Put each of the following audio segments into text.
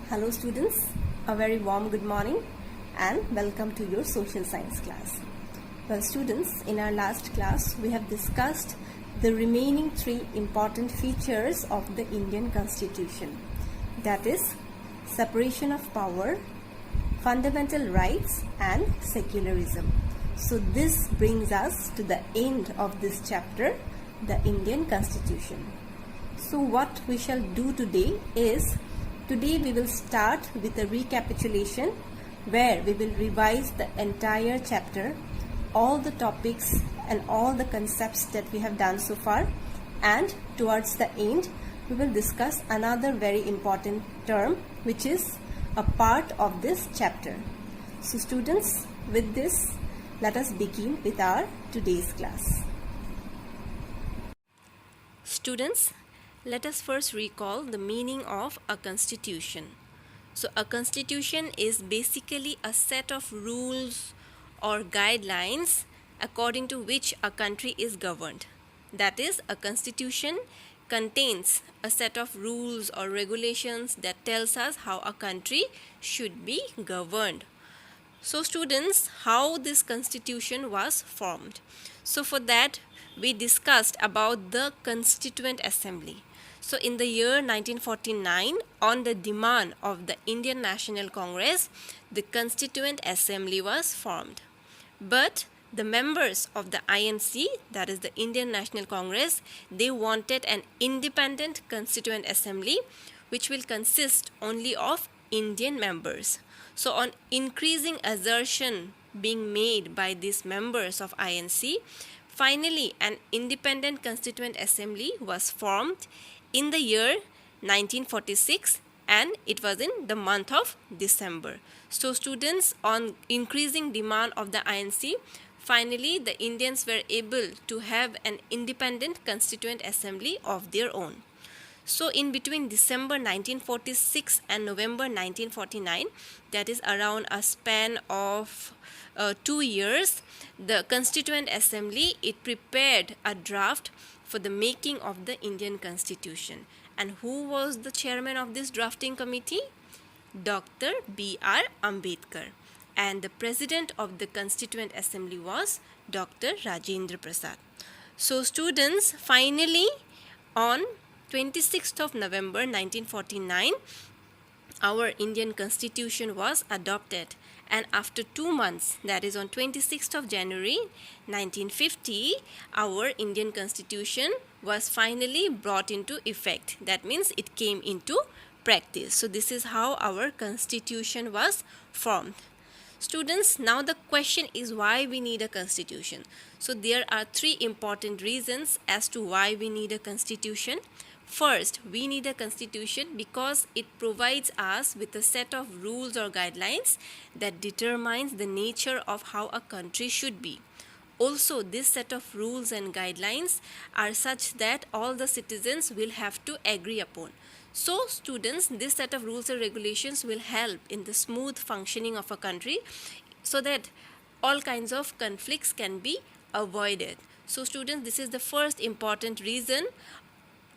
Hello students, a very warm good morning and welcome to your social science class. Well students, in our last class we have discussed the remaining three important features of the Indian Constitution, that is separation of power, fundamental rights and secularism. So this brings us to the end of this chapter, the Indian Constitution. So what we shall do today is, today we will start with a recapitulation where we will revise the entire chapter, all the topics and all the concepts that we have done so far, and towards the end we will discuss another very important term which is a part of this chapter. So students, with this let us begin with our today's class. Students, let us first recall the meaning of a constitution. So a constitution is basically a set of rules or guidelines according to which a country is governed. That is, a constitution contains a set of rules or regulations that tells us how a country should be governed. So students, how this constitution was formed? So for that we discussed about the Constituent Assembly. So in the year 1949, on the demand of the Indian National Congress, the Constituent Assembly was formed. But the members of the INC, that is the Indian National Congress, they wanted an independent Constituent Assembly which will consist only of Indian members. So on increasing assertion being made by these members of INC, finally an independent Constituent Assembly was formed in the year 1946 and it was in the month of December. So students, on increasing demand of the INC, finally the Indians were able to have an independent Constituent Assembly of their own. So in between December 1946 and November 1949, that is around a span of 2 years, the Constituent Assembly, it prepared a draft for the making of the Indian Constitution. And who was the chairman of this drafting committee? Dr. B.R. Ambedkar. And the president of the Constituent Assembly was Dr. Rajendra Prasad. So students, finally on 26th of November 1949, our Indian Constitution was adopted, and after 2 months, that is on 26th of January 1950, our Indian Constitution was finally brought into effect. That means it came into practice. So this is how our Constitution was formed. Students, now the question is why we need a constitution. So there are three important reasons as to why we need a constitution. First, we need a constitution because it provides us with a set of rules or guidelines that determines the nature of how a country should be. Also, this set of rules and guidelines are such that all the citizens will have to agree upon. So students, this set of rules and regulations will help in the smooth functioning of a country so that all kinds of conflicts can be avoided. So students, this is the first important reason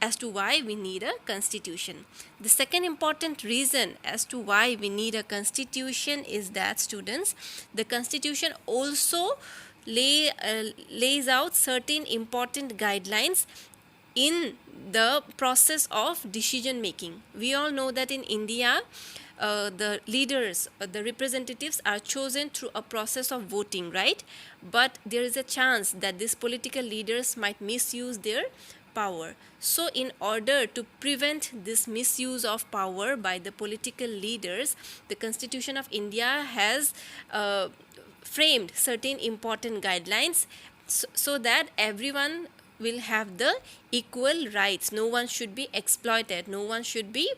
as to why we need a constitution. The second important reason as to why we need a constitution is that, students, the constitution also lays out certain important guidelines in the process of decision making. We all know that in India, the leaders, the representatives are chosen through a process of voting, right? But there is a chance that these political leaders might misuse their power. So in order to prevent this misuse of power by the political leaders, the Constitution of India has framed certain important guidelines so that everyone will have the equal rights. No one should be exploited. No one should be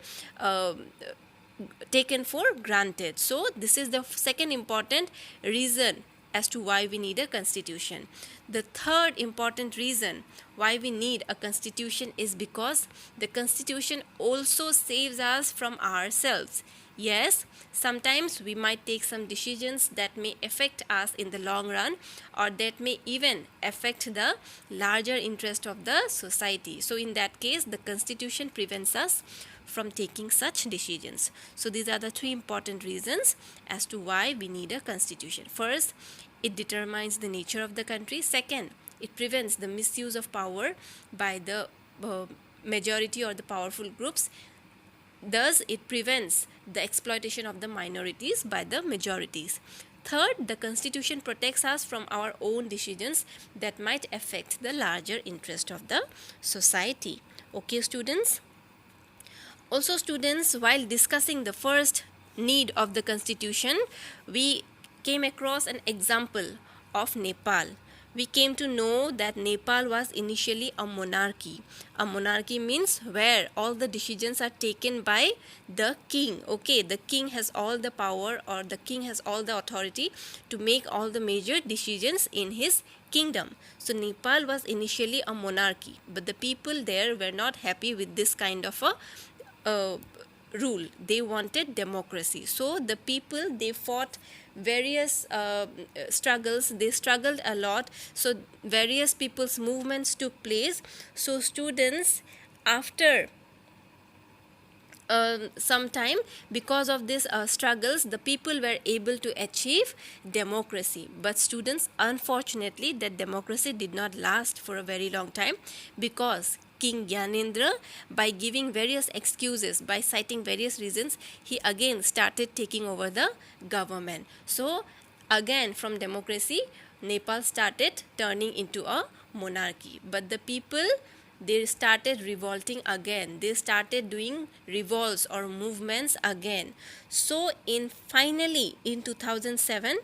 taken for granted. So this is the second important reason as to why we need a constitution. The third important reason why we need a constitution is because the constitution also saves us from ourselves. Yes, sometimes we might take some decisions that may affect us in the long run, or that may even affect the larger interest of the society. So in that case, the constitution prevents us from taking such decisions. So these are the three important reasons as to why we need a constitution. First, it determines the nature of the country. Second, it prevents the misuse of power by the majority or the powerful groups. Thus, it prevents the exploitation of the minorities by the majorities. Third, the constitution protects us from our own decisions that might affect the larger interest of the society. Okay, students? Also, students, while discussing the first need of the constitution, we came across an example of Nepal. We came to know that Nepal was initially a monarchy. A monarchy means where all the decisions are taken by the king. Okay, the king has all the power, or the king has all the authority to make all the major decisions in his kingdom. So Nepal was initially a monarchy, but the people there were not happy with this kind of a rule. They wanted democracy. So the people, they fought various struggles. They struggled a lot. So various people's movements took place. So students, after some time, because of these struggles, the people were able to achieve democracy. But students, unfortunately, that democracy did not last for a very long time, because King Gyanendra, by giving various excuses, by citing various reasons, he again started taking over the government. So again, from democracy, Nepal started turning into a monarchy. But the people, they started revolting again. They started doing revolts or movements again. So finally in 2007,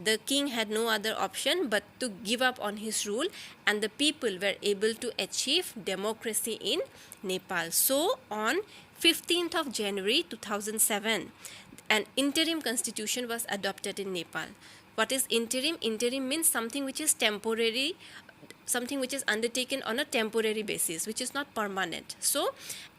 the king had no other option but to give up on his rule, and the people were able to achieve democracy in Nepal. So on 15th of January 2007, an interim constitution was adopted in Nepal. What is interim? Interim means something which is temporary, something which is undertaken on a temporary basis, which is not permanent. So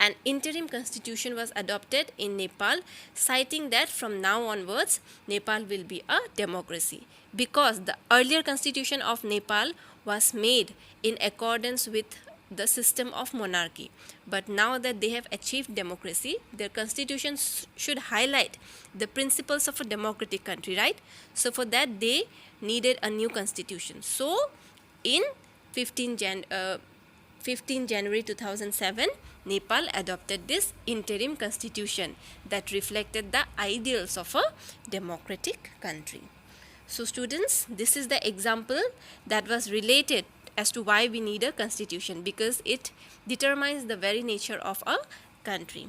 an interim constitution was adopted in Nepal, citing that from now onwards Nepal will be a democracy, because the earlier constitution of Nepal was made in accordance with the system of monarchy. But now that they have achieved democracy, their constitution should highlight the principles of a democratic country, right? So for that, they needed a new constitution. So in 15 January 2007, Nepal adopted this interim constitution that reflected the ideals of a democratic country. So students, this is the example that was related as to why we need a constitution, because it determines the very nature of a country.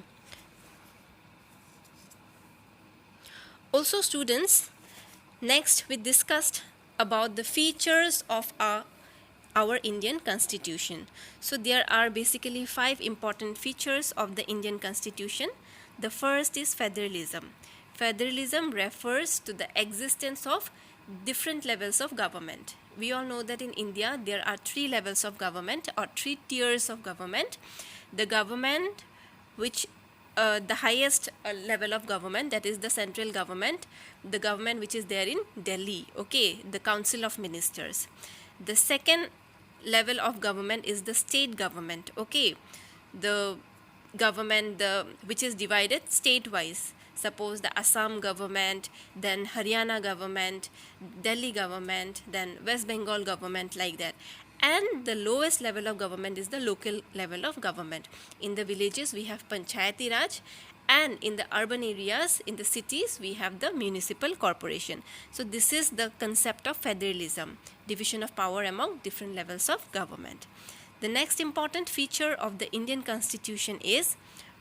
Also students, next we discussed about the features of our Indian Constitution. So there are basically 5 important features of the Indian Constitution. The first is federalism. Federalism refers to the existence of different levels of government. We all know that in India there are 3 levels of government, or 3 tiers of government. The government which the highest level of government, that is the central government, the government which is there in Delhi, okay, the Council of Ministers. The second level of government is the state government, okay, the government which is divided state-wise. Suppose the Assam government, then Haryana government, Delhi government, then West Bengal government, like that. And the lowest level of government is the local level of government. In the villages we have Panchayati Raj, and in the urban areas, in the cities, we have the municipal corporation. So this is the concept of federalism, division of power among different levels of government. The next important feature of the Indian Constitution is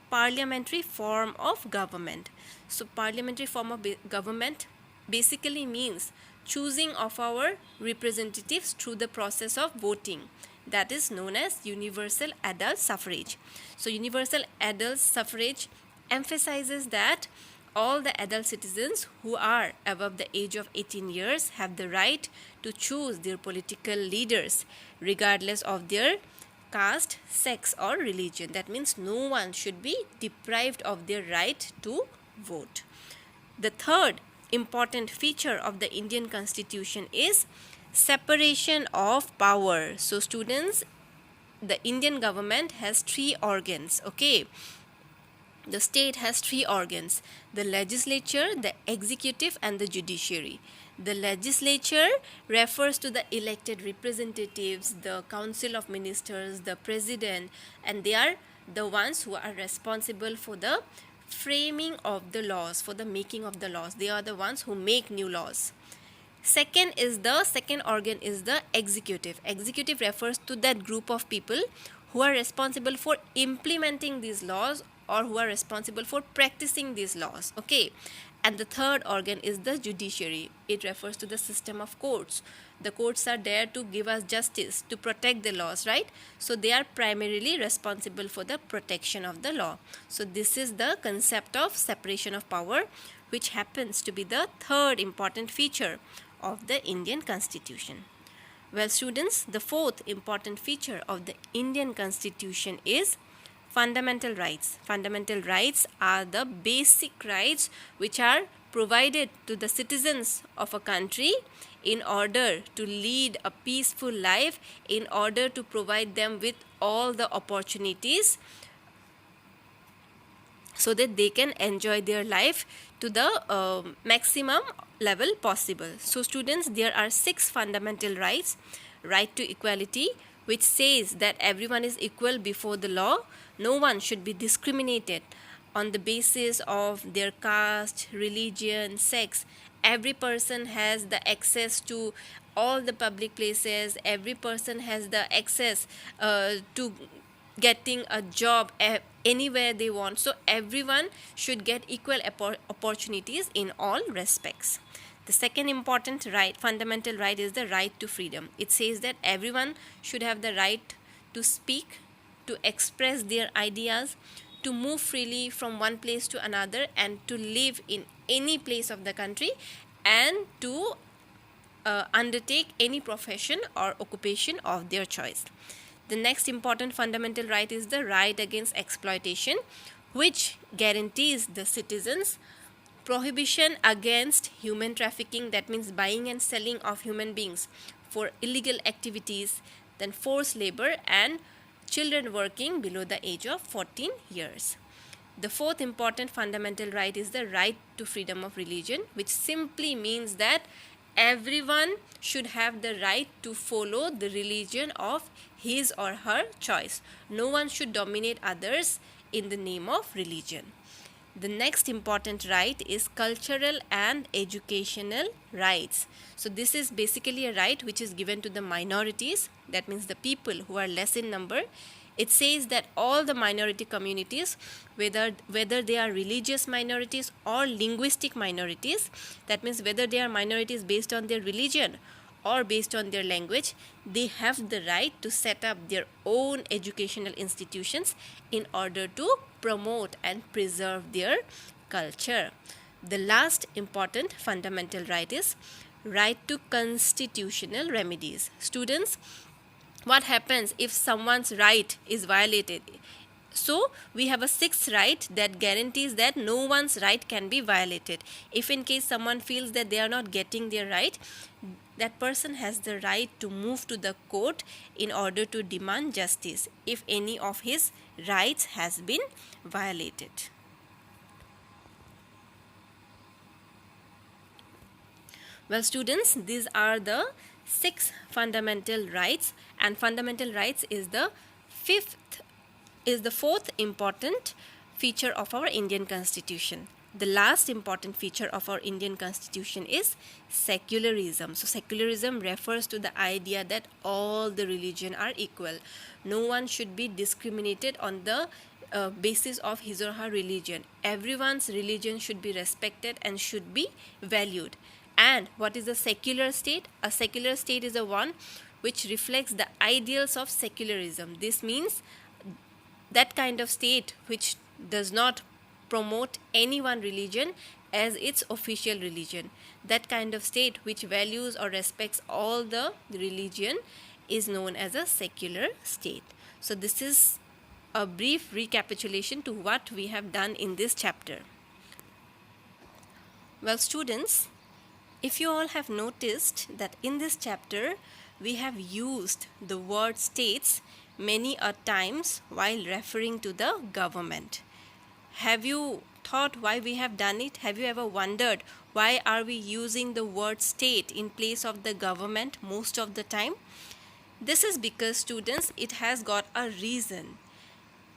parliamentary form of government. So parliamentary form of government basically means choosing of our representatives through the process of voting. That is known as universal adult suffrage. So universal adult suffrage emphasizes that all the adult citizens who are above the age of 18 years have the right to choose their political leaders regardless of their caste, sex or religion. That means no one should be deprived of their right to vote. The third important feature of the Indian Constitution is separation of power. So students, the Indian government has three organs, okay? The state has three organs: the legislature, the executive, and the judiciary. The legislature refers to the elected representatives, the council of ministers, the president, and they are the ones who are responsible for the framing of the laws, for the making of the laws. They are the ones who make new laws. Second organ is the executive. Executive refers to that group of people who are responsible for implementing these laws or who are responsible for practicing these laws, okay? And the third organ is the judiciary. It refers to the system of courts. The courts are there to give us justice, to protect the laws, right? So they are primarily responsible for the protection of the law. So this is the concept of separation of power, which happens to be the third important feature of the Indian Constitution. Well, students, the fourth important feature of the Indian Constitution is fundamental rights. Fundamental rights are the basic rights which are provided to the citizens of a country in order to lead a peaceful life, in order to provide them with all the opportunities so that they can enjoy their life to the maximum level possible. So students, there are 6 fundamental rights. Right to equality, which says that everyone is equal before the law. No one should be discriminated on the basis of their caste, religion, sex. Every person has the access to all the public places. Every person has the access to getting a job anywhere they want. So everyone should get equal opportunities in all respects. The second important right, fundamental right, is the right to freedom. It says that everyone should have the right to speak, to express their ideas, to move freely from one place to another, and to live in any place of the country, and to undertake any profession or occupation of their choice. The next important fundamental right is the right against exploitation, which guarantees the citizens prohibition against human trafficking, that means buying and selling of human beings for illegal activities, then forced labor and children working below the age of 14 years. The fourth important fundamental right is the right to freedom of religion, which simply means that everyone should have the right to follow the religion of his or her choice. No one should dominate others in the name of religion. The next important right is cultural and educational rights. So this is basically a right which is given to the minorities, that means the people who are less in number. It says that all the minority communities, whether they are religious minorities or linguistic minorities, that means whether they are minorities based on their religion or based on their language, they have the right to set up their own educational institutions in order to promote and preserve their culture. The last important fundamental right is right to constitutional remedies. Students, what happens if someone's right is violated? So we have a sixth right that guarantees that no one's right can be violated. If in case someone feels that they are not getting their right, that person has the right to move to the court in order to demand justice if any of his rights has been violated. Well, students, these are the 6 fundamental rights, and fundamental rights is the fourth important feature of our Indian Constitution. The last important feature of our Indian Constitution is secularism. So secularism refers to the idea that all the religion are equal. No one should be discriminated on the basis of his or her religion. Everyone's religion should be respected and should be valued. And what is a secular state? A secular state is the one which reflects the ideals of secularism. This means that kind of state which does not promote any one religion as its official religion. That kind of state which values or respects all the religion is known as a secular state. So this is a brief recapitulation to what we have done in this chapter. Well, students, if you all have noticed that in this chapter we have used the word states many a times while referring to the government. Have you thought why we have done it? Have you ever wondered why are we using the word state in place of the government most of the time? This is because, students, it has got a reason.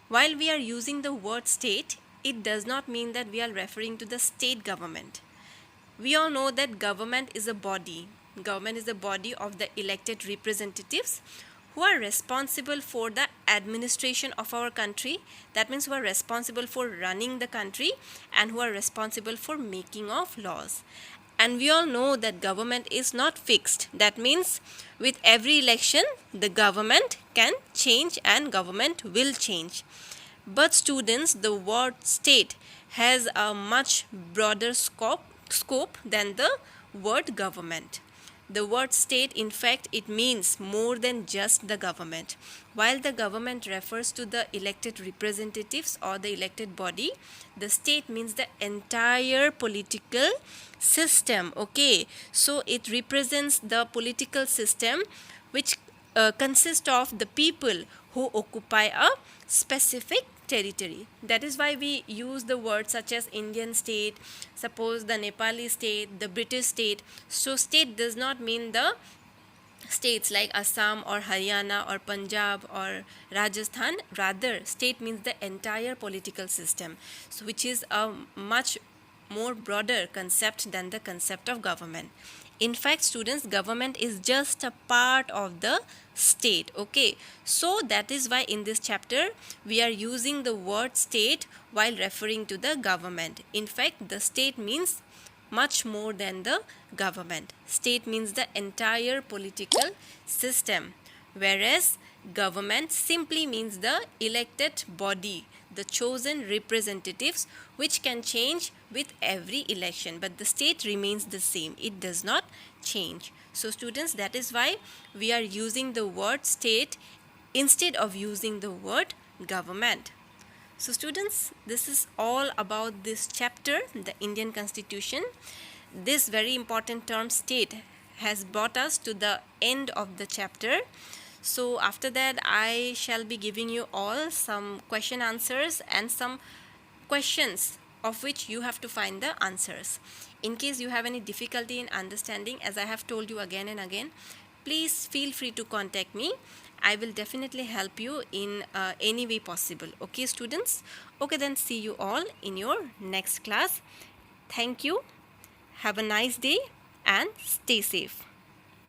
While we are using the word state, it does not mean that we are referring to the state government. We all know that government is a body. Government is the body of the elected representatives who are responsible for the administration of our country. That means who are responsible for running the country and who are responsible for making of laws. And we all know that government is not fixed. That means with every election, the government can change and government will change. But students, the word state has a much broader scope than the word government. The word state, in fact, it means more than just the government. While the government refers to the elected representatives or the elected body, the state means the entire political system. Okay, so it represents the political system which consists of the people who occupy a specific territory. That is why we use the words such as Indian state, suppose the Nepali state, the British state. So state does not mean the states like Assam or Haryana or Punjab or Rajasthan. Rather, state means the entire political system, so which is a much more broader concept than the concept of government. In fact, students, government is just a part of the state. Okay, so that is why in this chapter we are using the word state while referring to the government. In fact, the state means much more than the government. State means the entire political system, whereas government simply means the elected body, the chosen representatives, which can change with every election, but the state remains the same. It does not change. So students, that is why we are using the word state instead of using the word government. So students, this is all about this chapter, the Indian Constitution. This very important term state has brought us to the end of the chapter. So after that, I shall be giving you all some question answers and some questions of which you have to find the answers. In case you have any difficulty in understanding, as I have told you again and again, please feel free to contact me. I will definitely help you in any way possible. Okay, students? Okay, then see you all in your next class. Thank you. Have a nice day and stay safe.